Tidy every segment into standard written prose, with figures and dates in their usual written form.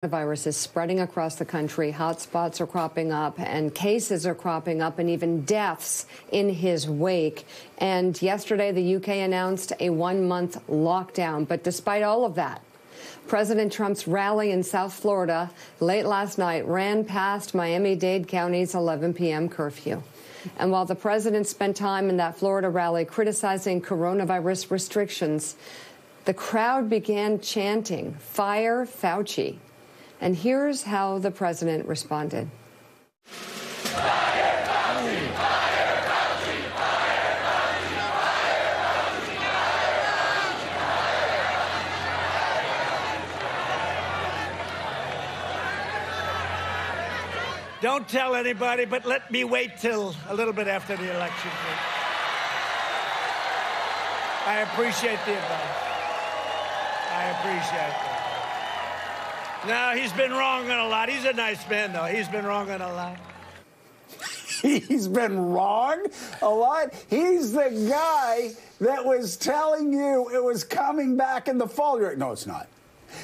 The virus is spreading across the country. Hotspots are cropping up and cases are cropping up and even deaths in his wake. And yesterday, the UK announced a 1-month lockdown. But despite all of that, President Trump's rally in South Florida late last night ran past Miami-Dade County's 11 p.m. curfew. And while the president spent time in that Florida rally criticizing coronavirus restrictions, the crowd began chanting, "Fire Fauci." And here's how the president responded. Fire Fauci, fire Fauci, fire Fauci, fire Fauci, fire Fauci. Don't tell anybody, but let me wait till a little bit after the election. I appreciate the advice. I appreciate it. No, he's been wrong on a lot. He's a nice man, though. He's been wrong on a lot. He's been wrong a lot? He's the guy that was telling you it was coming back in the fall. No, it's not.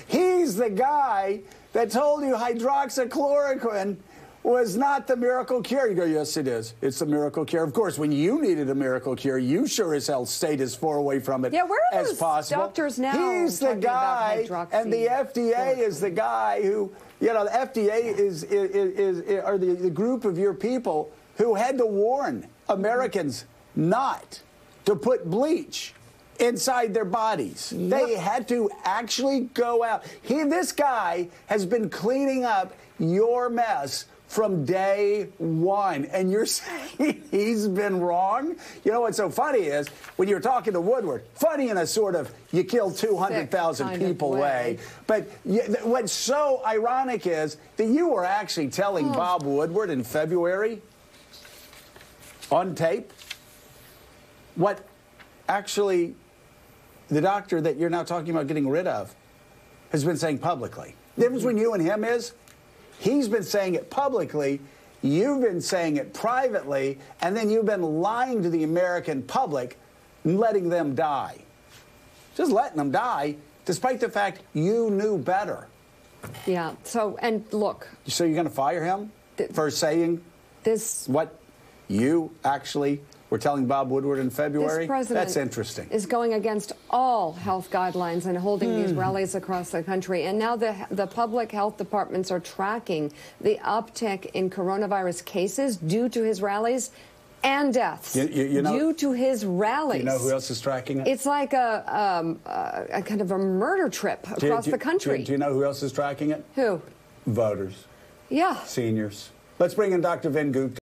He's the guy that told you hydroxychloroquine was not the miracle cure. You go, yes, it is. It's the miracle cure. Of course, when you needed a miracle cure, you sure as hell stayed as far away from it as possible. Doctors now? He's the guy, and the FDA is the guy who, you know, the FDA are the group of your people who had to warn Americans not to put bleach inside their bodies. Yep. They had to actually go out. This guy has been cleaning up your mess from day one, and you're saying he's been wrong? You know what's so funny is, when you're talking to Woodward, funny in a sort of, you killed 200,000 people way. But what's so ironic is that you were actually telling Bob Woodward in February, on tape, what actually the doctor that you're now talking about getting rid of has been saying publicly. The difference between you and him is, he's been saying it publicly, you've been saying it privately, and then you've been lying to the American public and letting them die. Just letting them die, despite the fact you knew better. Yeah, so, and look. So you're going to fire him for saying what you actually were telling Bob Woodward in February? This president That's interesting. Is going against all health guidelines and holding these rallies across the country. And now the public health departments are tracking the uptick in coronavirus cases due to his rallies and deaths you know, due to his rallies. Do you know who else is tracking it? It's like a kind of a murder trip across the country. Do you know who else is tracking it? Who? Voters. Yeah. Seniors. Let's bring in Dr. Vin Gupta.